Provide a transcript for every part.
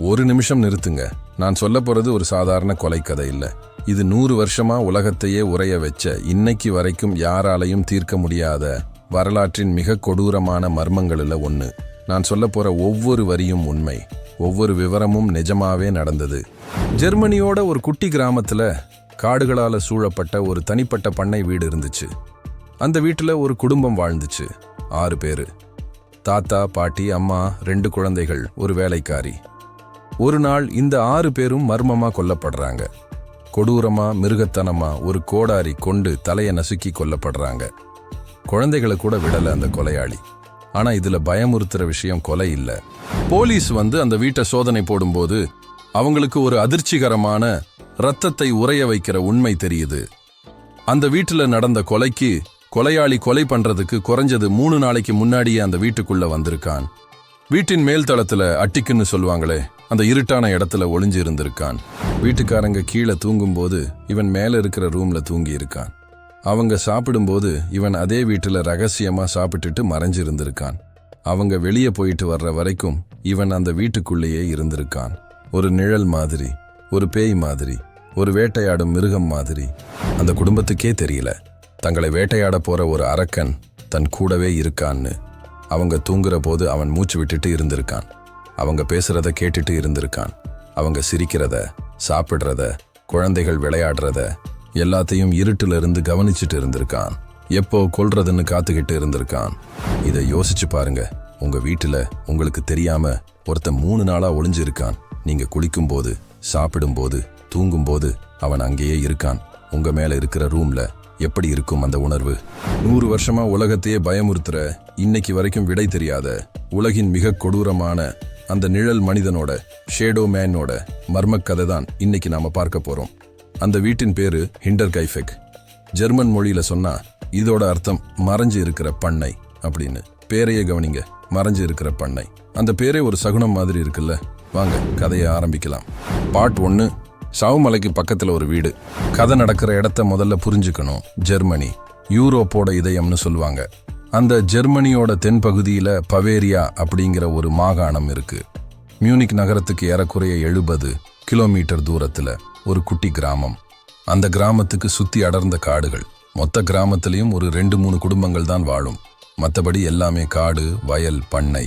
ஒரு நிமிஷம் நிறுத்துங்க. நான் சொல்ல போறது ஒரு சாதாரண கொலை கதை இல்ல. இது 100 வருஷமா உலகத்தையே உறைய வச்ச, இன்னைக்கு வரைக்கும் யாராலையும் தீர்க்க முடியாத வரலாற்றின் மிக கொடூரமான மர்மங்களில் ஒன்று. நான் சொல்ல போற ஒவ்வொரு வரியும் உண்மை, ஒவ்வொரு விவரமும் நிஜமாவே நடந்தது. ஜெர்மனியோட ஒரு குட்டி கிராமத்துல காடுகளால சூழப்பட்ட ஒரு தனிப்பட்ட பண்ணை வீடு இருந்துச்சு. அந்த வீட்டுல ஒரு குடும்பம் வாழ்ந்துச்சு. 6 பேரு. தாத்தா, பாட்டி, அம்மா, 2 குழந்தைகள், ஒரு வேலைக்காரி. ஒரு நாள் இந்த 6 பேரும் மர்மமா கொல்லப்படுறாங்க. கொடூரமா, மிருகத்தனமா ஒரு கோடாரி கொண்டு தலையை நசுக்கி கொல்லப்படுறாங்க. குழந்தைகளை கூட விடல அந்த கொலையாளி. ஆனா இதுல பயமுறுத்துற விஷயம் கொலை இல்ல. போலீஸ் வந்து அந்த வீட்டை சோதனை போடும்போது அவங்களுக்கு ஒரு அதிர்ச்சிகரமான, ரத்தத்தை உறைய வைக்கிற உண்மை தெரியுது. அந்த வீட்டுல நடந்த கொலைக்கு கொலையாளி கொலை பண்றதுக்கு குறைஞ்சது 3 நாளைக்கு முன்னாடியே அந்த வீட்டுக்குள்ள வந்திருக்கான். வீட்டின் மேல் தளத்துல அட்டிக்குன்னு சொல்லுவாங்களே, அந்த இருட்டான இடத்துல ஒளிஞ்சு இருந்திருக்கான். வீட்டுக்காரங்க கீழே தூங்கும்போது இவன் மேல இருக்கிற ரூம்ல தூங்கி இருக்கான். அவங்க சாப்பிடும்போது இவன் அதே வீட்டுல ரகசியமா சாப்பிட்டுட்டு மறைஞ்சு இருந்திருக்கான். அவங்க வெளியே போயிட்டு வர்ற வரைக்கும் இவன் அந்த வீட்டுக்குள்ளேயே இருந்திருக்கான். ஒரு நிழல் மாதிரி, ஒரு பேய் மாதிரி, ஒரு வேட்டையாடும் மிருகம் மாதிரி. அந்த குடும்பத்துக்கே தெரியல தங்களை வேட்டையாட போற ஒரு அரக்கன் தன் கூடவே இருக்கான்னு. அவங்க தூங்குற போது அவன் மூச்சு விட்டுட்டு இருந்திருக்கான். அவங்க பேசுறத கேட்டுட்டு இருந்திருக்கான். அவங்க சிரிக்கிறத, சாப்பிடுறத, குழந்தைகள் விளையாடுறத எல்லாத்தையும் இருட்டுல இருந்து கவனிச்சுட்டு இருந்திருக்கான். எப்போ கொல்றதுன்னு காத்துக்கிட்டு இருந்திருக்கான். இதை யோசிச்சு பாருங்க. உங்க வீட்டுல உங்களுக்கு தெரியாம ஒருத்தன் 3 நாளா ஒளிஞ்சு இருக்கான். நீங்க குளிக்கும்போது, சாப்பிடும்போது, தூங்கும்போது அவன் அங்கேயே இருக்கான். உங்க மேல இருக்கிற ரூம்ல எப்படி இருக்கும் அந்த உணர்வு? 100 வருஷமா உலகத்தையே பயமுறுத்துற, இன்னைக்கு வரைக்கும் விடை தெரியாத, உலகின் மிக கொடூரமான அந்த நிழல் மனிதனோட, ஷேடோ மேனோட மர்மக்கதை தான் இன்னைக்கு நாம பார்க்க போறோம். அந்த வீட்டின் பேரு ஹிண்டர்கைஃபெக். ஜெர்மன் மொழியில சொன்னா இதோட அர்த்தம் மறைஞ்சு இருக்கிற பண்ணை அப்படின்னு. பேரையே கவனிங்க, மறைஞ்சு இருக்கிற பண்ணை. அந்த பேரே ஒரு சகுனம் மாதிரி இருக்குல்ல. வாங்க கதையை ஆரம்பிக்கலாம். பார்ட் 1. சாவுமலைக்கு பக்கத்துல ஒரு வீடு. கதை நடக்கிற இடத்த முதல்ல புரிஞ்சுக்கணும். ஜெர்மனி யூரோப்போட இதயம்னு சொல்லுவாங்க. அந்த ஜெர்மனியோட தென்பகுதியில பவேரியா அப்படிங்கிற ஒரு மாகாணம் இருக்கு. மியூனிக் நகரத்துக்கு ஏறக்குறைய 70 கிலோமீட்டர் தூரத்துல ஒரு குட்டி கிராமம். அந்த கிராமத்துக்கு சுத்தி அடர்ந்த காடுகள். மொத்த கிராமத்திலையும் ஒரு 2-3 குடும்பங்கள் தான் வாழும். மற்றபடி எல்லாமே காடு, வயல், பண்ணை.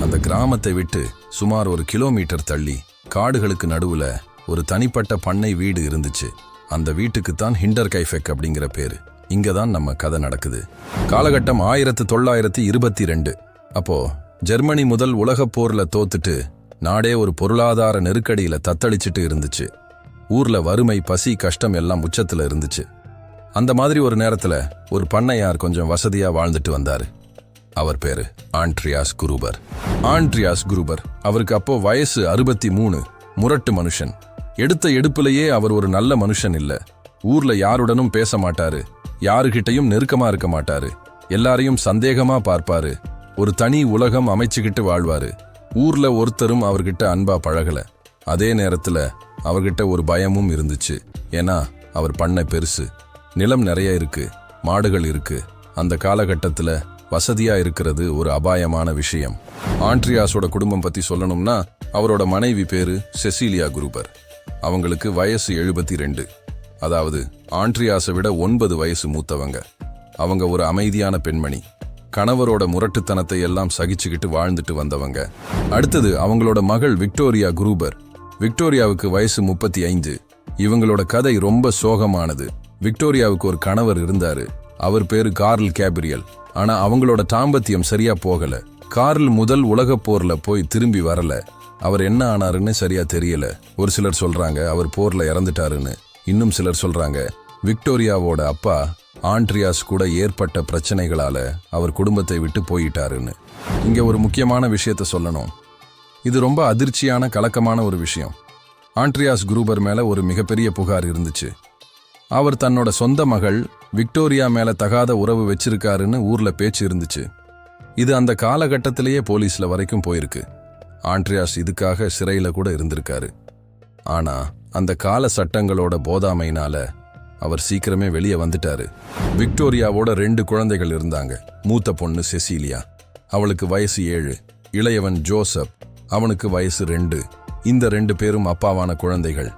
அந்த கிராமத்தை விட்டு சுமார் 1 கிலோமீட்டர் தள்ளி காடுகளுக்கு நடுவுல ஒரு தனிப்பட்ட பண்ணை வீடு இருந்துச்சு. அந்த வீட்டுக்கு தான் ஹிண்டர்கைஃபெக் அப்படிங்கிற பேரு. இங்க தான் நம்ம கதை நடக்குது. காலகட்டம் 1922. அப்போ ஜெர்மனி முதல் உலகப் போர்ல தோத்துட்டு நாடே ஒரு பொருளாதார நெருக்கடியில தத்தளிச்சுட்டு இருந்துச்சு. ஊர்ல வறுமை, பசி, கஷ்டம் எல்லாம் உச்சத்துல இருந்துச்சு. அந்த மாதிரி ஒரு நேரத்துல ஒரு பண்ணையார் கொஞ்சம் வசதியா வாழ்ந்துட்டு வந்தாரு. அவர் பேரு ஆண்ட்ரியாஸ் குரூபர். ஆண்ட்ரியாஸ் குரூபர், அவருக்கு அப்போ வயசு 63. முரட்டு மனுஷன். எடுத்த எடுப்பிலேயே அவர் ஒரு நல்ல மனுஷன் இல்ல. ஊர்ல யாருடனும் பேச மாட்டாரு, யாருகிட்டையும் நெருக்கமா இருக்க மாட்டாரு, எல்லாரையும் சந்தேகமா பார்ப்பாரு. ஒரு தனி உலகம் அமைச்சுக்கிட்டு வாழ்வாரு. ஊர்ல ஒருத்தரும் அவர்கிட்ட அன்பா பழகல. அதே நேரத்துல அவர்கிட்ட ஒரு பயமும் இருந்துச்சு. ஏன்னா அவர் பண்ணை பெருசு, நிலம் நிறைய இருக்கு, மாடுகள் இருக்கு. அந்த காலகட்டத்துல வசதியா இருக்கிறது ஒரு அபாயமான விஷயம். ஆண்ட்ரியாஸோட குடும்பம் பத்தி சொல்லணும்னா, அவரோட மனைவி பேரு செசிலியா குரூபர். அவங்களுக்கு வயசு 72. அதாவது ஆண்ட்ரியாஸை விட 9 வயசு மூத்தவங்க. அவங்க ஒரு அமைதியான பெண்மணி. கணவரோட முரட்டுத்தனத்தை எல்லாம் சகிச்சுக்கிட்டு வாழ்ந்துட்டு வந்தவங்க. அடுத்தது அவங்களோட மகள் விக்டோரியா குரூபர். விக்டோரியாவுக்கு வயசு 35. இவங்களோட கதை ரொம்ப சோகமானது. விக்டோரியாவுக்கு ஒரு கணவர் இருந்தாரு. அவர் பேரு கார்ல் கேப்ரியல். ஆனா அவங்களோட தாம்பத்தியம் சரியா போகல. கார்ல் முதல் உலகப் போர்ல போய் திரும்பி வரல. அவர் என்ன ஆனாருன்னு சரியா தெரியல. ஒரு சிலர் சொல்றாங்க அவர் போர்ல இறந்துட்டாருன்னு. இன்னும் சிலர் சொல்றாங்க விக்டோரியாவோட அப்பா ஆண்ட்ரியாஸ் கூட ஏற்பட்ட பிரச்சனைகளால அவர் குடும்பத்தை விட்டு போயிட்டாருன்னு. இங்க ஒரு முக்கியமான விஷயத்த சொல்லணும். இது ரொம்ப அதிர்ச்சியான, கலக்கமான ஒரு விஷயம். ஆண்ட்ரியாஸ் குரூபர் மேல ஒரு மிகப்பெரிய புகார் இருந்துச்சு. அவர் தன்னோட சொந்த மகள் விக்டோரியா மேல தகாத உறவு வச்சிருக்காருன்னு ஊர்ல பேச்சு இருந்துச்சு. இது அந்த காலகட்டத்திலேயே போலீஸ்ல வரைக்கும் போயிருக்கு. ஆண்ட்ரியாஸ் இதுக்காக சிறையில கூட இருந்திருக்காரு. ஆனா அந்த கால சட்டங்களோட போதாமையினால அவர் சீக்கிரமே வெளியே வந்துட்டாரு. விக்டோரியாவோட 2 குழந்தைகள் இருந்தாங்க. மூத்த பொண்ணு செசிலியா, அவளுக்கு வயசு 7. இளையவன் ஜோசப், அவனுக்கு வயசு 2. இந்த 2 பேரும் அப்பாவான குழந்தைகள்.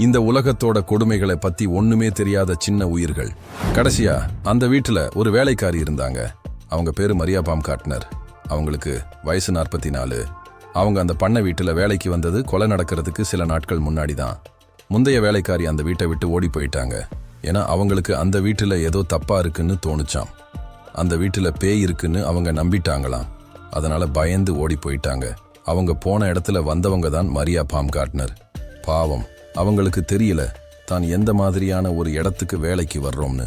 இந்த உலகத்தோட கொடுமைகளை பத்தி ஒண்ணுமே தெரியாத சின்ன உயிர்கள். கடைசியா அந்த வீட்டுல ஒரு வேலைக்காரி இருந்தாங்க. அவங்க பேரு மரியா பாம்கார்ட்னர். அவங்களுக்கு வயசு 44. அவங்க அந்த பண்ணை வீட்டுல வேலைக்கு வந்தது கொலை நடக்கிறதுக்கு சில நாட்கள் முன்னாடி தான். முந்தைய வேலைக்காரி அந்த வீட்டை விட்டு ஓடி போயிட்டாங்க. ஏன்னா அவங்களுக்கு அந்த வீட்டுல ஏதோ தப்பா இருக்குன்னு தோணுச்சாம். அந்த வீட்டுல பேய் இருக்குன்னு அவங்க நம்பிட்டாங்களாம். அதனால பயந்து ஓடி போயிட்டாங்க. அவங்க போன இடத்துல வந்தவங்க தான் மரியா பாம்கார்ட்னர். பாவம், அவங்களுக்கு தெரியல தான் எந்த மாதிரியான ஒரு இடத்துக்கு வேலைக்கு வர்றோம்னு.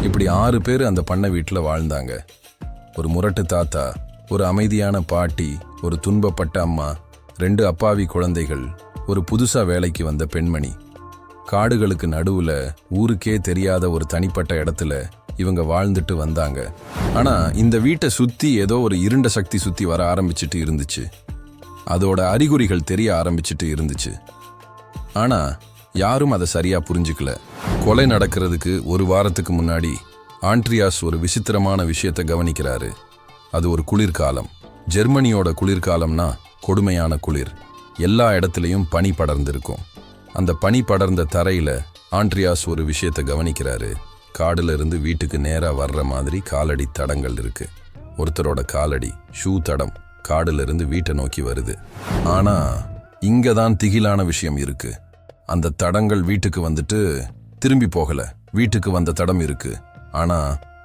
இப்படி 6 பேர் அந்த பண்ணை வீட்டுல வாழ்ந்தாங்க. ஒரு முரட்டு தாத்தா, ஒரு அமைதியான பாட்டி, ஒரு துன்பப்பட்ட அம்மா, 2 அப்பாவி குழந்தைகள், ஒரு புதுசா வேலைக்கு வந்த பெண்மணி. காடுகளுக்கு நடுவுல ஊருக்கே தெரியாத ஒரு தனிப்பட்ட இடத்துல இவங்க வாழ்ந்துட்டு வந்தாங்க. ஆனா இந்த வீட்டை சுத்தி ஏதோ ஒரு இருண்ட சக்தி சுத்தி வர ஆரம்பிச்சுட்டு இருந்துச்சு. அதோட அறிகுறிகள் தெரிய ஆரம்பிச்சுட்டு இருந்துச்சு. ஆனா யாரும் அதை சரியா புரிஞ்சுக்கல. கொலை நடக்கிறதுக்கு 1 வாரத்துக்கு முன்னாடி ஆண்ட்ரியாஸ் ஒரு விசித்திரமான விஷயத்தை கவனிக்கிறாரு. அது ஒரு குளிர்காலம். ஜெர்மனியோட குளிர்காலம்னா கொடுமையான குளிர். எல்லா இடத்துலையும் பனி படர்ந்திருக்கும். அந்த பனி படர்ந்த தரையில ஆண்ட்ரியாஸ் ஒரு விஷயத்தை கவனிக்கிறாரு. காடுல இருந்து வீட்டுக்கு நேரா வர்ற மாதிரி காலடி தடங்கள் இருக்கு. ஒருத்தரோட காலடி, ஷூ தடம் காடுல இருந்து வீட்டை நோக்கி வருது. ஆனா இங்கதான் திகிலான விஷயம் இருக்கு. அந்த தடங்கள் வீட்டுக்கு வந்துட்டு திரும்பி போகல. வீட்டுக்கு வந்த தடம் இருக்கு, ஆனா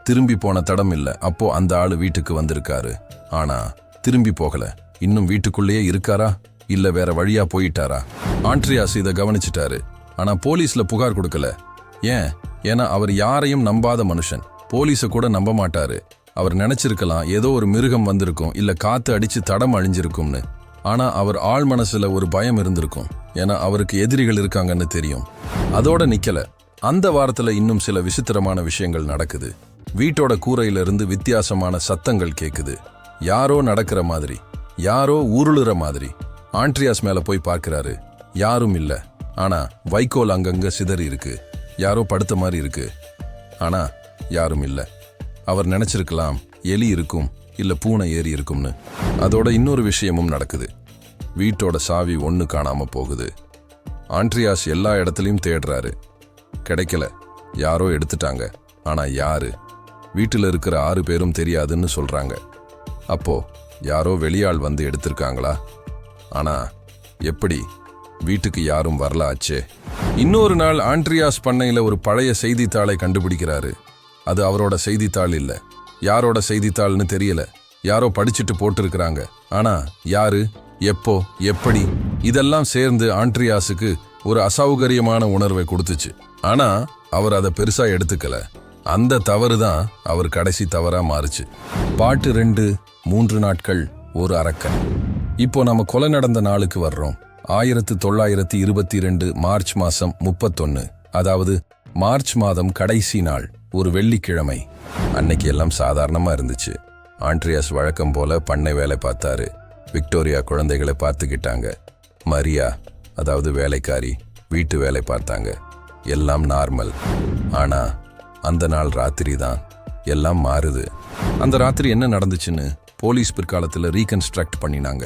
திரும்பி போன தடம் இல்ல. அப்போ அந்த ஆளு வீட்டுக்கு வந்திருக்காரு, ஆனா திரும்பி போகல. இன்னும் வீட்டுக்குள்ளேயே இருக்காரா இல்ல வேற வழியா போயிட்டாரா? ஆண்ட்ரியாஸ் இதை கவனிச்சிட்டாரு. ஆனா போலீஸ்ல புகார் கொடுக்கல. ஏன்னா அவர் யாரையும் நம்பாத மனுஷன். போலீஸை கூட நம்ப மாட்டாரு. அவர் நினைச்சிருக்கலாம் ஏதோ ஒரு மிருகம் வந்திருக்கும், இல்ல காத்து அடிச்சு தடம் அழிஞ்சிருக்கும்னு. ஆனா அவர் ஆள் மனசுல ஒரு பயம் இருந்திருக்கும். ஏன்னா அவருக்கு எதிரிகள் இருக்காங்கன்னு தெரியும். அதோட நிக்கல. அந்த வாரத்துல இன்னும் சில விசித்திரமான விஷயங்கள் நடக்குது. வீட்டோட கூரையில இருந்து வித்தியாசமான சத்தங்கள் கேக்குது. யாரோ நடக்கிற மாதிரி, யாரோ உருளுற மாதிரி. ஆண்ட்ரியாஸ் மேல போய் பார்க்கிறாரு. யாரும் இல்ல. ஆனா வைக்கோல் அங்கங்க சிதறி இருக்கு. யாரோ படுத்த மாதிரி இருக்கு, ஆனா யாரும் இல்ல. அவர் நினைச்சிருக்கலாம் எலி இருக்கும், இல்ல பூனை ஏறி இருக்கும்னு. அதோட இன்னொரு விஷயமும் நடக்குது. வீட்டோட சாவி ஒண்ணு காணாம போகுது. ஆண்ட்ரியாஸ் எல்லா இடத்துலயும் தேடுறாரு, கிடைக்கல. யாரோ எடுத்துட்டாங்க, ஆனா யாரு? வீட்டுல இருக்கிற 6 பேரும் தெரியாதுன்னு சொல்றாங்க. அப்போ யாரோ வெளியாள் வந்து எடுத்திருக்காங்களா? ஆனா எப்படி? வீட்டுக்கு யாரும் வரல ஆச்சே. இன்னொரு நாள் ஆண்ட்ரியாஸ் பண்ணையில ஒரு பழைய செய்தித்தாளை கண்டுபிடிக்கிறாரு. அது அவரோட செய்தித்தாள் இல்ல. யாரோட செய்தித்தாள்னு தெரியல. யாரோ படிச்சுட்டு போட்டிருக்கிறாங்க. ஆனா யாரு, எப்போ, எப்படி? இதெல்லாம் சேர்ந்து ஆண்ட்ரியாஸுக்கு ஒரு அசௌகரியமான உணர்வை கொடுத்துச்சு. ஆனா அவர் அதை பெருசா எடுத்துக்கல. அந்த தவறு தான் அவர் கடைசி தவறா மாறுச்சு. பாட்டு 2, 3 நாட்கள் ஒரு அரக்கன். இப்போ நம்ம கொலை நடந்த நாளுக்கு வர்றோம். 1922 மார்ச் மாசம் 31. அதாவது மார்ச் மாதம் கடைசி நாள், ஒரு வெள்ளிக்கிழமை. அன்னைக்கு எல்லாம் சாதாரணமா இருந்துச்சு. ஆண்ட்ரியாஸ் வழக்கம் போல பண்ணை வேலை பார்த்தாரு. விக்டோரியா குழந்தைகளை பார்த்துக்கிட்டாங்க. மரியா, அதாவது வேலைக்காரி, வீட்டு வேலை பார்த்தாங்க. எல்லாம் நார்மல். ஆனா அந்த நாள் ராத்திரி தான் எல்லாம் மாறுது. அந்த ராத்திரி என்ன நடந்துச்சுன்னு போலீஸ் பிற்காலத்தில் ரீகன்ஸ்ட்ரக்ட் பண்ணினாங்க.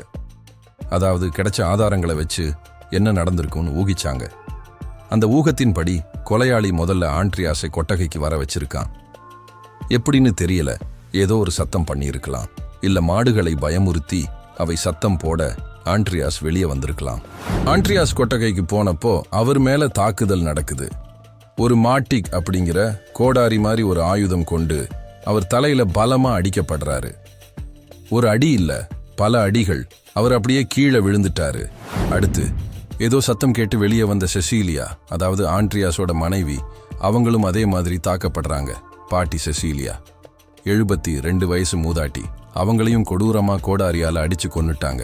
அதாவது கிடைச்ச ஆதாரங்களை வச்சு என்ன நடந்திருக்கும்னு ஊகிச்சாங்க. அந்த ஊகத்தின்படி கொலையாளி முதல்ல ஆண்ட்ரியாஸை கொட்டகைக்கு வர வச்சிருக்கான். எப்படின்னு தெரியல. ஏதோ ஒரு சத்தம் பண்ணியிருக்கலாம். இல்ல மாடுகளை பயமுறுத்தி அவை சத்தம் போட ஆண்ட்ரியாஸ் வெளியே வந்திருக்கலாம். ஆண்ட்ரியாஸ் கொட்டகைக்கு போனப்போ அவர் மேல தாக்குதல் நடக்குது. ஒரு மாட்டிக் அப்படிங்கிற கோடாரி மாதிரி ஒரு ஆயுதம் கொண்டு அவர் தலையில பலமா அடிக்கப்படுறாரு. ஒரு அடி இல்ல, பல அடிகள். அவர் அப்படியே கீழே விழுந்துட்டாரு. அடுத்து ஏதோ சத்தம் கேட்டு வெளியே வந்த செசீலியா, அதாவது ஆண்ட்ரியாஸோட மனைவி, அவங்களும் அதே மாதிரி தாக்கப்படுறாங்க. பாட்டி செசீலியா 72 வயசு மூதாட்டி. அவங்களையும் கொடூரமா கோடாரியால அடிச்சு கொன்னுட்டாங்க.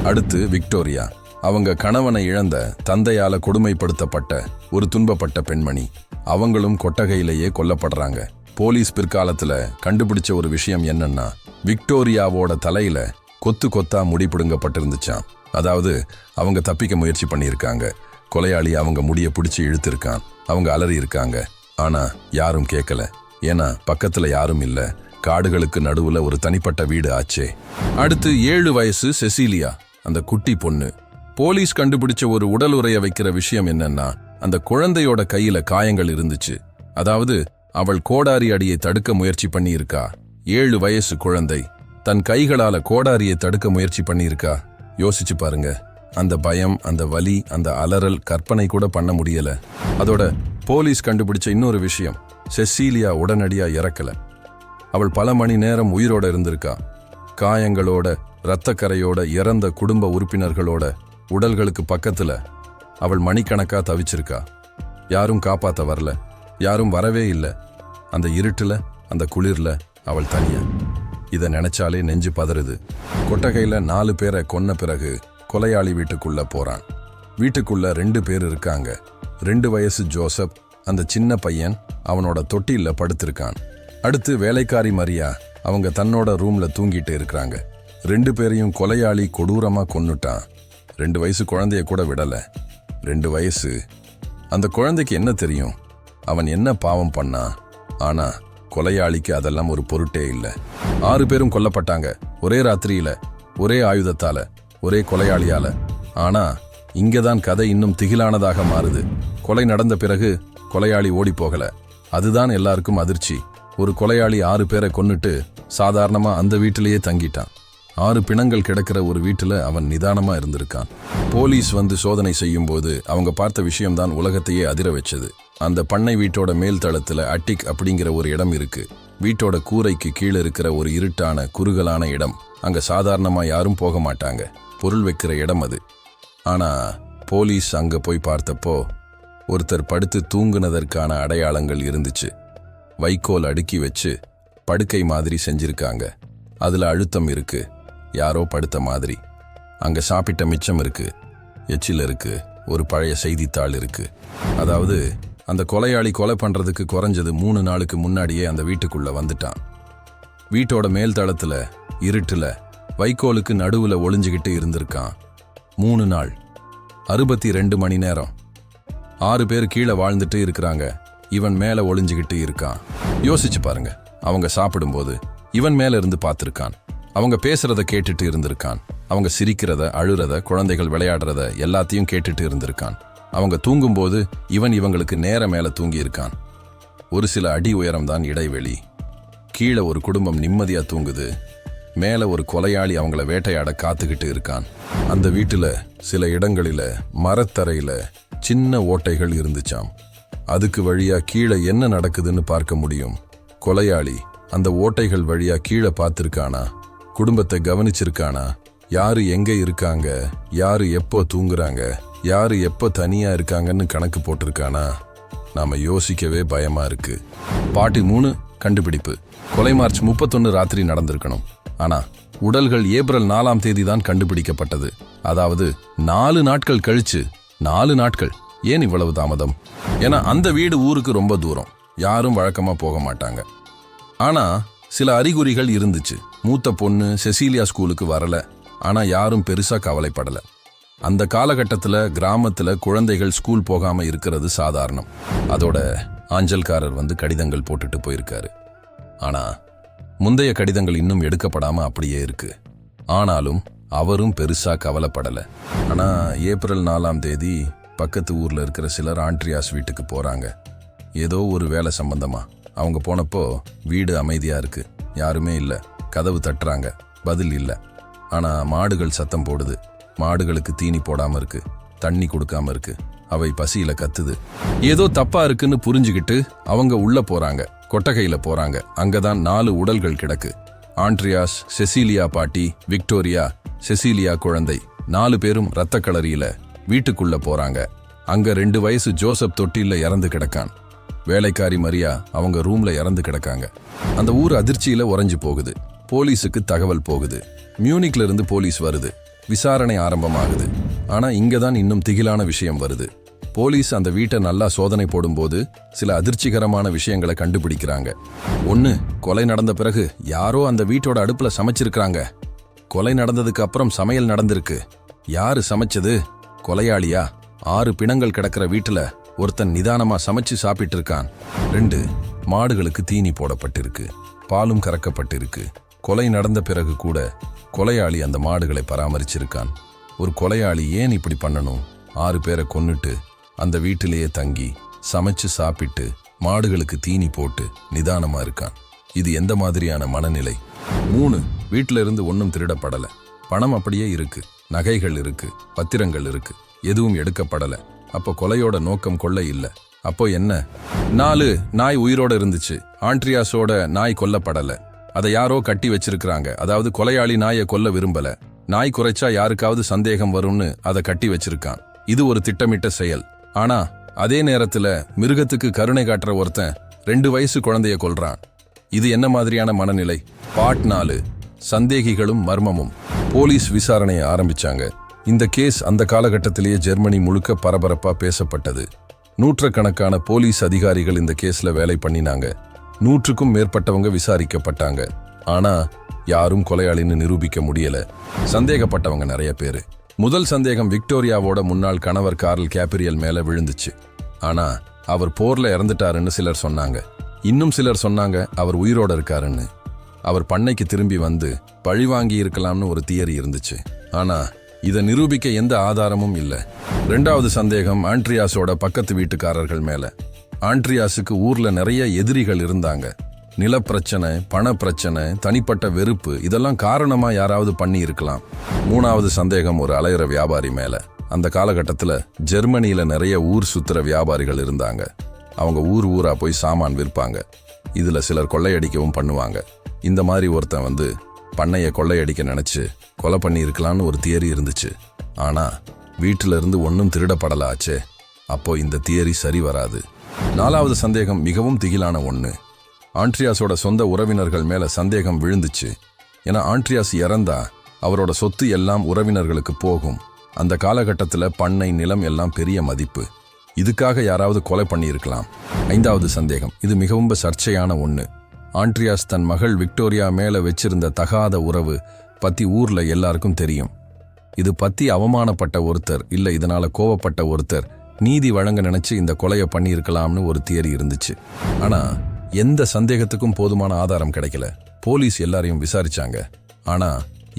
அடுத்து விக்டோரியா, அவங்க கணவனை இழந்த, தந்தையால கொடுமைப்படுத்தப்பட்ட ஒரு துன்பப்பட்ட பெண்மணி. அவங்களும் கொட்டகையிலேயே கொல்லப்படுறாங்க. போலீஸ் பிற்காலத்துல கண்டுபிடிச்ச ஒரு விஷயம் என்னன்னா, விக்டோரியாவோட தலையில கொத்து கொத்தா முடி பிடுங்கப்பட்டிருந்துச்சாம். அதாவது அவங்க தப்பிக்க முயற்சி பண்ணியிருக்காங்க. கொலையாளி அவங்க முடிய பிடிச்சி இழுத்திருக்கான். அவங்க அலறி இருக்காங்க. ஆனா யாரும் கேட்கல. ஏன்னா பக்கத்துல யாரும் இல்ல. காடுகளுக்கு நடுவுல ஒரு தனிப்பட்ட வீடு ஆச்சே. அடுத்து 7 வயசு செசீலியா, அந்த குட்டி பொண்ணு. போலீஸ் கண்டுபிடிச்ச ஒரு உடல் உறைய வைக்கிற விஷயம் என்னன்னா, அந்த குழந்தையோட கையில காயங்கள் இருந்துச்சு. அதாவது அவள் கோடாரி அடியை தடுக்க முயற்சி பண்ணியிருக்கா. 7 வயசு குழந்தை தன் கைகளால கோடாரியை தடுக்க முயற்சி பண்ணியிருக்கா. யோசிச்சு பாருங்க. அந்த பயம், அந்த வலி, அந்த அலறல் கற்பனை கூட பண்ண முடியல. அதோட போலீஸ் கண்டுபிடிச்ச இன்னொரு விஷயம், செசீலியா உடனடியா இறக்கல. அவள் பல மணி நேரம் உயிரோட இருந்திருக்கா. காயங்களோட, இரத்தக்கரையோட, இறந்த குடும்ப உறுப்பினர்களோட உடல்களுக்கு பக்கத்துல அவள் மணிக்கணக்கா தவிச்சிருக்கா. யாரும் காப்பாத்த வரல, யாரும் வரவே இல்லை. அந்த இருட்டுல, அந்த குளிர்ல அவள் தனியா. இதை நினைச்சாலே நெஞ்சு பதறுது. கொட்டகையில 4 பேரை கொன்ன பிறகு கொலையாளி வீட்டுக்குள்ள போறான். வீட்டுக்குள்ள 2 பேர் இருக்காங்க. 2 வயசு ஜோசப், அந்த சின்ன பையன் அவனோட தொட்டில படுத்திருக்கான். அடுத்து வேலைக்காரி மரியா, அவங்க தன்னோட ரூம்ல தூங்கிட்டு இருக்கிறாங்க. 2 பேரையும் கொலையாளி கொடூரமா கொன்னுட்டான். 2 வயசு குழந்தைய கூட விடல. 2 வயசு. அந்த குழந்தைக்கு என்ன தெரியும் அவன் என்ன பாவம் பண்ணா? ஆனா கொலையாளிக்கு அதெல்லாம் ஒரு பொருட்டே இல்லை. 6 பேரும் கொல்லப்பட்டாங்க ஒரே ராத்திரியில, ஒரே ஆயுதத்தால, ஒரே கொலையாளியால. ஆனா இங்கதான் கதை இன்னும் திகிலானதாக மாறுது. கொலை நடந்த பிறகு கொலையாளி ஓடி போகல. அதுதான் எல்லாருக்கும் அதிர்ச்சி. ஒரு கொலையாளி 6 பேரை கொன்னுட்டு சாதாரணமா அந்த வீட்டிலேயே தங்கிட்டான். 6 பிணங்கள் கிடக்கிற ஒரு வீட்டுல அவன் நிதானமா இருந்திருக்கான். போலீஸ் வந்து சோதனை செய்யும் போது அவங்க பார்த்த விஷயம்தான் உலகத்தையே அதிர வச்சது. அந்த பண்ணை வீட்டோட மேல் தளத்துல அட்டிக் அப்படிங்கிற ஒரு இடம் இருக்கு. வீட்டோட கூரைக்கு கீழே இருக்கிற ஒரு இருட்டான குறுகலான இடம். அங்க சாதாரணமா யாரும் போக மாட்டாங்க. பொருள் வைக்கிற இடம் அது. ஆனா போலீஸ் அங்க போய் பார்த்தப்போ ஒருத்தர் படுத்து தூங்குனதற்கான அடையாளங்கள் இருந்துச்சு. வைக்கோல் அடுக்கி வச்சு படுக்கை மாதிரி செஞ்சிருக்காங்க. அதுல அழுத்தம் இருக்கு, யாரோ படுத்த மாதிரி. அங்க சாப்பிட்ட மிச்சம் இருக்கு, எச்சில் இருக்கு, ஒரு பழைய செய்தித்தாள் இருக்கு. அதாவது அந்த கொலையாளி கொலை பண்றதுக்கு குறைஞ்சது 3 நாளுக்கு முன்னாடியே அந்த வீட்டுக்குள்ள வந்துட்டான். வீட்டோட மேல் தளத்துல இருட்டுல வைக்கோலுக்கு நடுவுல ஒளிஞ்சுகிட்டு இருந்திருக்கான். 3 நாள், 62 மணி நேரம். 6 பேர் கீழே வாழ்ந்துட்டு இருக்கிறாங்க. இவன் மேல ஒளிஞ்சுகிட்டு இருக்கான். யோசிச்சு பாருங்க. அவங்க சாப்பிடும்போது இவன் மேல இருந்து பார்த்திருக்கான். அவங்க பேசுறத கேட்டுட்டு இருந்திருக்கான். அவங்க சிரிக்கிறத, அழுறத, குழந்தைகள் விளையாடுறத எல்லாத்தையும் கேட்டுட்டு இருந்திருக்கான். அவங்க தூங்கும்போது இவன் இவங்களுக்கு நேர மேல தூங்கி இருக்கான். ஒரு சில அடி உயரம்தான் இடைவெளி. கீழே ஒரு குடும்பம் நிம்மதியா தூங்குது. மேல ஒரு கொலையாளி அவங்கள வேட்டையாட காத்துக்கிட்டு இருக்கான். அந்த வீட்டுல சில இடங்களில மரத்தரையில சின்ன ஓட்டைகள் இருந்துச்சாம். அதுக்கு வழியா கீழே என்ன நடக்குதுன்னு பார்க்க முடியும். கொலையாளி அந்த ஓட்டைகள் வழியா கீழே பார்த்திருக்கானா? குடும்பத்தை கவனிச்சிருக்கானா? யாரு எங்க இருக்காங்க, யாரு எப்போ தூங்குறாங்க, யாரு எப்போ தனியா இருக்காங்கன்னு கணக்கு போட்டிருக்கானா? நாம யோசிக்கவே பயமா இருக்கு. பாட்டி 3 கண்டுபிடிப்பு. கொலை மார்ச் 31 ராத்திரி நடந்திருக்கணும். ஆனா உடல்கள் ஏப்ரல் 4ஆம் தேதி தான் கண்டுபிடிக்கப்பட்டது. அதாவது 4 நாட்கள் கழிச்சு. 4 நாட்கள். ஏன் இவ்வளவு தாமதம்? ஏன்னா அந்த வீடு ஊருக்கு ரொம்ப தூரம், யாரும் வழக்கமா போக மாட்டாங்க. ஆனா சில அறிகுறிகள் இருந்துச்சு. மூத்த பொண்ணு செசீலியா ஸ்கூலுக்கு வரல. ஆனா யாரும் பெருசா கவலைப்படல. அந்த காலகட்டத்துல கிராமத்துல குழந்தைகள் ஸ்கூல் போகாம இருக்கிறது சாதாரணம். அதோட ஆஞ்சல்காரர் வந்து கடிதங்கள் போட்டுட்டு போயிருக்காரு. ஆனா முந்தைய கடிதங்கள் இன்னும் எடுக்கப்படாம அப்படியே இருக்கு. ஆனாலும் அவரும் பெருசா கவலைப்படல. ஆனா ஏப்ரல் 4ஆம் தேதி பக்கத்து ஊர்ல இருக்கிற சிலர் ஆண்ட்ரியாஸ் வீட்டுக்கு போறாங்க. ஏதோ ஒரு வேலை சம்பந்தமா. அவங்க போனப்போ வீடு அமைதியா இருக்கு, யாருமே இல்ல. கதவு தட்டுறாங்க, பதில் இல்ல. ஆனா மாடுகள் சத்தம் போடுது. மாடுகளுக்கு தீனி போடாம இருக்கு, தண்ணி கொடுக்காம இருக்கு. அவை பசியில கத்துது. ஏதோ தப்பா இருக்குன்னு புரிஞ்சுக்கிட்டு அவங்க உள்ள போறாங்க. கொட்டகையில போறாங்க. அங்கதான் 4 உடல்கள் கிடக்கு. ஆண்ட்ரியாஸ், செசீலியா பாட்டி, விக்டோரியா, செசீலியா குழந்தை, 4 பேரும் இரத்த களரியில வீட்டுக்குள்ள போறாங்க. அங்க 2 வயசு ஜோசப் தொட்டில இறந்து கிடக்கான். வேலைக்காரி மரியா அவங்க ரூம்ல இறந்து கிடக்காங்க. அந்த ஊர் அதிர்ச்சியில உறைஞ்சு போகுது. போலீஸுக்கு தகவல் போகுது. மியூனிக்ல இருந்து போலீஸ் வருது. விசாரணை ஆரம்பமாகுது. ஆனா இங்கதான் இன்னும் திகிலான விஷயம் வருது. போலீஸ் அந்த வீட்டை நல்லா சோதனை போடும்போது சில அதிர்ச்சிகரமான விஷயங்களை கண்டுபிடிக்கிறாங்க. 1, கொலை நடந்த பிறகு யாரோ அந்த வீட்டோட அடுப்புல சமைச்சிருக்காங்க. கொலை நடந்ததுக்கு அப்புறம் சமையல் நடந்திருக்கு. யாரு சமைச்சது? கொலையாளியா? 6 பிணங்கள் கிடக்கிற வீட்டுல ஒருத்தன் நிதானமா சமைச்சு சாப்பிட்டு இருக்கான். 2, மாடுகளுக்கு தீனி போடப்பட்டிருக்கு, பாலும் கறக்கப்பட்டிருக்கு. கொலை நடந்த பிறகு கூட கொலையாளி அந்த மாடுகளை பராமரிச்சிருக்கான். ஒரு கொலையாளி ஏன் இப்படி பண்ணணும்? 6 பேரை கொன்னுட்டு அந்த வீட்டிலேயே தங்கி சமைச்சு சாப்பிட்டு மாடுகளுக்கு தீனி போட்டு நிதானமா இருக்கான். இது எந்த மாதிரியான மனநிலை? 3, வீட்டில இருந்து ஒன்றும் திருடப்படல. பணம் அப்படியே இருக்கு, நகைகள் இருக்கு, பத்திரங்கள் இருக்கு, எதுவும் எடுக்கப்படல. அப்போ கொலையோட நோக்கம் கொள்ளை இல்ல. அப்போ என்ன? 4, நாய் உயிரோட இருந்துச்சு. ஆண்ட்ரியாஸோட நாய் கொல்லப்படல. அதை யாரோ கட்டி வச்சிருக்கிறாங்க. அதாவது கொலையாளி நாயை கொல்ல விரும்பல. நாய் குறைச்சா யாருக்காவது சந்தேகம் வரும்னு அதை கட்டி வச்சிருக்கான். இது ஒரு திட்டமிட்ட செயல். ஆனா அதே நேரத்துல மிருகத்துக்கு கருணை காட்டுற ஒருத்தன் 2 வயசு குழந்தைய கொல்றான். இது என்ன மாதிரியான மனநிலை? பார்ட் 4, சந்தேகிகளும் மர்மமும். போலீஸ் விசாரணையை ஆரம்பிச்சாங்க. இந்த கேஸ் அந்த காலகட்டத்திலேயே ஜெர்மனி முழுக்க பரபரப்பா பேசப்பட்டது. நூற்றுக்கணக்கான போலீஸ் அதிகாரிகள் இந்த கேஸ்ல வேலை பண்ணினாங்க. 100க்கும் மேற்பட்டவங்க விசாரிக்கப்பட்டாங்க. ஆனா யாரும் கொலையாளின்னு நிரூபிக்க முடியல. சந்தேகப்பட்டவங்க நிறைய பேரு. முதல் சந்தேகம் விக்டோரியாவோட முன்னாள் கணவர் கார்ல் கேப்ரியல் மேல விழுந்துச்சு. ஆனா அவர் போர்ல இறந்துட்டாருன்னு சிலர் சொன்னாங்க. இன்னும் சிலர் சொன்னாங்க அவர் உயிரோட இருக்காருன்னு. அவர் பண்ணைக்கு திரும்பி வந்து பழிவாங்கி இருக்கலாம்னு ஒரு தியரி இருந்துச்சு. ஆனா இதை நிரூபிக்க எந்த ஆதாரமும் இல்ல. 2வது சந்தேகம் ஆண்ட்ரியாஸோட பக்கத்து வீட்டுக்காரர்கள் மேல. ஆண்ட்ரியாஸுக்கு ஊர்ல நிறைய எதிரிகள் இருந்தாங்க. நிலப்பிரச்சனை, பணப்பிரச்சனை, தனிப்பட்ட வெறுப்பு, இதெல்லாம் காரணமா யாராவது பண்ணி இருக்கலாம். 3வது சந்தேகம் ஒரு அலையிற வியாபாரி மேல. அந்த காலகட்டத்துல ஜெர்மனியில நிறைய ஊர் சுத்துற வியாபாரிகள் இருந்தாங்க. அவங்க ஊரா போய் சாமான் விற்பாங்க. இதுல சிலர் கொள்ளையடிக்கவும் பண்ணுவாங்க. இந்த மாதிரி ஒருத்தன் வந்து பண்ணைய கொள்ளையடிக்க நினைச்சு கொலை பண்ணி இருக்கலாம்னு ஒரு தியரி இருந்துச்சு. ஆனா வீட்டுல இருந்து ஒன்னும் திருடப்படலாச்சே. அப்போ இந்த தியரி சரி வராது. 4வது சந்தேகம் மிகவும் திகிலான ஒண்ணு. ஆண்ட்ரியாஸோட சொந்த உறவினர்கள் மேல சந்தேகம் விழுந்துச்சு. ஏன்னா ஆண்ட்ரியாஸ் இறந்தா அவரோட சொத்து எல்லாம் உறவினர்களுக்கு போகும். அந்த காலகட்டத்துல பண்ணை, நிலம் எல்லாம் பெரிய மதிப்பு. இதுக்காக யாராவது கொலை பண்ணியிருக்கலாம். 5வது சந்தேகம், இது மிகவும் சர்ச்சையான ஒண்ணு. ஆண்ட்ரியாஸ் தன் மகள் விக்டோரியா மேல வச்சிருந்த தகாத உறவு பத்தி ஊர்ல எல்லாருக்கும் தெரியும். இது பத்தி அவமானப்பட்ட ஒருத்தர், இல்ல இதனால கோவப்பட்ட ஒருத்தர் நீதி வழங்க நினைச்சு இந்த கொலையை பண்ணியிருக்கலாம்னு ஒரு தியரி இருந்துச்சு. ஆனா எந்த சந்தேகத்துக்கும் போதுமான ஆதாரம் கிடைக்கல. போலீஸ் எல்லாரையும் விசாரிச்சாங்க. ஆனா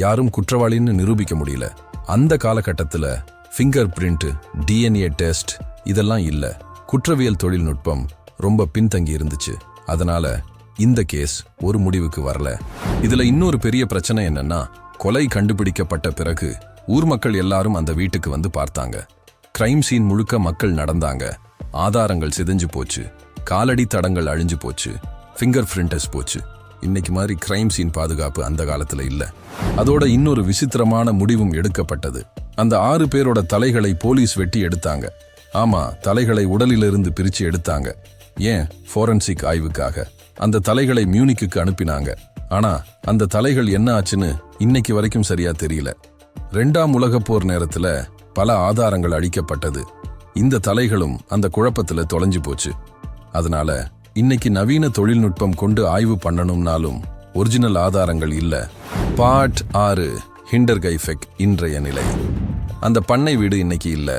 யாரும் குற்றவாளின்னு நிரூபிக்க முடியல. அந்த காலகட்டத்துல ஃபிங்கர் பிரிண்ட், DNA டெஸ்ட் இதெல்லாம் இல்ல. குற்றவியல் தொழில்நுட்பம் ரொம்ப பின்தங்கி இருந்துச்சு. அதனால இந்த கேஸ் ஒரு முடிவுக்கு வரல. இதுல இன்னொரு பெரிய பிரச்சனை என்னன்னா, கொலை கண்டுபிடிக்கப்பட்ட பிறகு ஊர் மக்கள் எல்லாரும் அந்த வீட்டுக்கு வந்து பார்த்தாங்க. கிரைம் சீன் முழுக்க மக்கள் நடந்தாங்க. ஆதாரங்கள் சிதைஞ்சு போச்சு, காலடி தடங்கள் அழிஞ்சு போச்சு, ஃபிங்கர் பிரிண்டஸ் போச்சு. இன்னைக்கு மாதிரி கிரைம் சீன் பாதுகாப்பு அந்த காலத்துல இல்ல. அதோட இன்னொரு விசித்திரமான முடிவும் எடுக்கப்பட்டது. அந்த 6 பேரோட தலைகளை போலீஸ் வெட்டி எடுத்தாங்க. ஆமா, தலைகளை உடலிலிருந்து பிரிச்சு எடுத்தாங்க. ஏன்? ஃபோரன்சிக் ஆய்வுக்காக. அந்த தலைகளை மியூனிக்கு அனுப்பினாங்க. ஆனா அந்த தலைகள் என்ன ஆச்சுன்னு இன்னைக்கு வரைக்கும் சரியா தெரியல. 2ஆம் உலகப் போர் நேரத்துல பல ஆதாரங்கள் அழிக்கப்பட்டது. இந்த தலைகளும் அந்த குழப்பத்துல தொலைஞ்சு போச்சு. அதனால இன்னைக்கு நவீன தொழில்நுட்பம் கொண்டு ஆய்வு பண்ணணும்னாலும் ஒரிஜினல் ஆதாரங்கள் இல்ல. பார்ட் 6, ஹிண்டர்கைஃபெக் இன்றைய நிலை. அந்த பண்ணை வீடு இன்னைக்கு இல்ல.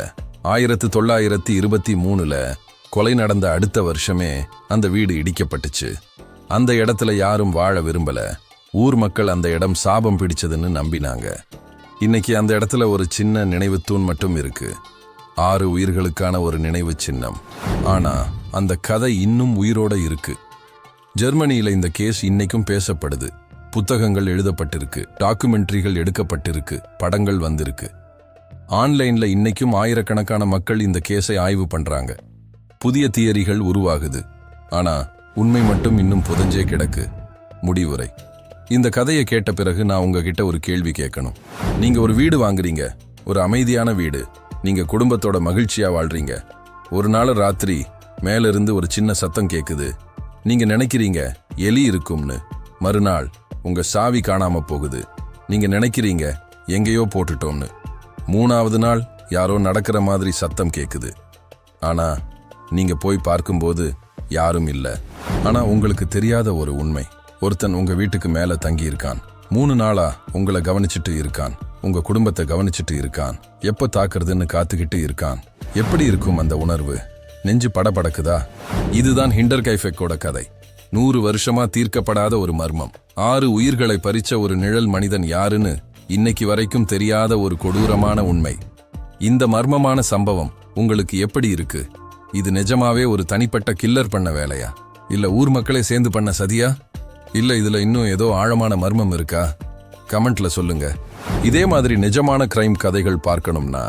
1923ல கொலை நடந்த அடுத்த வருஷமே அந்த வீடு இடிக்கப்பட்டுச்சு. அந்த இடத்துல யாரும் வாழ விரும்பல. ஊர் மக்கள் அந்த இடம் சாபம் பிடிச்சதுன்னு நம்பினாங்க. இன்னைக்கு அந்த இடத்துல ஒரு சின்ன நினைவு தூண் மட்டும் இருக்கு. 6 உயிர்களுக்கான ஒரு நினைவு சின்னம். ஆனா அந்த கதை இன்னும் உயிரோட இருக்கு. ஜெர்மனியில இந்த கேஸ் இன்னைக்கும் பேசப்படுது. புத்தகங்கள் எழுதப்பட்டிருக்கு, டாக்குமெண்ட்ரிகள் எடுக்கப்பட்டிருக்கு, படங்கள் வந்திருக்கு. ஆன்லைன்ல இன்னைக்கும் ஆயிரக்கணக்கான மக்கள் இந்த கேஸை ஆய்வு பண்றாங்க. புதிய தியரிகள் உருவாகுது. ஆனா உண்மை மட்டும் இன்னும் புதஞ்சே கிடக்கு. முடிவுரை. இந்த கதையை கேட்ட பிறகு நான் உங்ககிட்ட ஒரு கேள்வி கேட்கணும். நீங்க ஒரு வீடு வாங்குறீங்க, ஒரு அமைதியான வீடு. நீங்க குடும்பத்தோட மகிழ்ச்சியா வாழ்றீங்க. ஒரு நாள் ராத்திரி மேல இருந்து ஒரு சின்ன சத்தம் கேக்குது. நீங்க நினைக்கிறீங்க எலி இருக்கும்னு. மறுநாள் உங்க சாவி காணாம போகுது. நீங்க நினைக்கிறீங்க எங்கேயோ போட்டுட்டோம்னு. 3ஆவது நாள் யாரோ நடக்கிற மாதிரி சத்தம் கேக்குது. ஆனா நீங்க போய் பார்க்கும்போது யாரும் இல்ல. ஆனா உங்களுக்கு தெரியாத ஒரு உண்மை. ஒருத்தன் உங்க வீட்டுக்கு மேல தங்கி இருக்கான். 3 நாளா உங்களை கவனிச்சுட்டு இருக்கான். உங்க குடும்பத்தை கவனிச்சுட்டு இருக்கான். எப்ப தாக்குறதுன்னு காத்துக்கிட்டு இருக்கான். எப்படி இருக்கும் அந்த உணர்வு? நெஞ்சு படபடக்குதா? இதுதான் ஹிண்டர்கைஃபெக்கோட கதை. 100 வருஷமா தீர்க்கப்படாத ஒரு மர்மம். 6 உயிர்களை பறிச்ச ஒரு நிழல் மனிதன் யாருன்னு இன்னைக்கு வரைக்கும் தெரியாத ஒரு கொடூரமான உண்மை. இந்த மர்மமான சம்பவம் உங்களுக்கு எப்படி இருக்கு? இது நிஜமாவே ஒரு தனிப்பட்ட கில்லர் பண்ண வேலையா, இல்ல ஊர் மக்களே சேர்ந்து பண்ண சதியா, இல்ல இதுல இன்னும் ஏதோ ஆழமான மர்மம் இருக்கா? கமெண்ட்ல சொல்லுங்க. இதே மாதிரி நிஜமான கிரைம் கதைகள் பார்க்கணும்னா,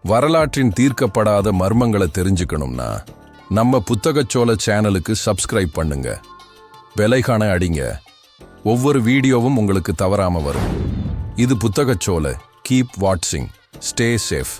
வரலாற்றின் தீர்க்கப்படாத மர்மங்களை தெரிஞ்சுக்கணும்னா நம்ம புத்தகச்சோலை சேனலுக்கு சப்ஸ்கிரைப் பண்ணுங்க. பெலைக்கான அடிங்க. ஒவ்வொரு வீடியோவும் உங்களுக்கு தவறாம வரும். இது புத்தகச்சோலை. கீப் வாட்சிங். Stay safe.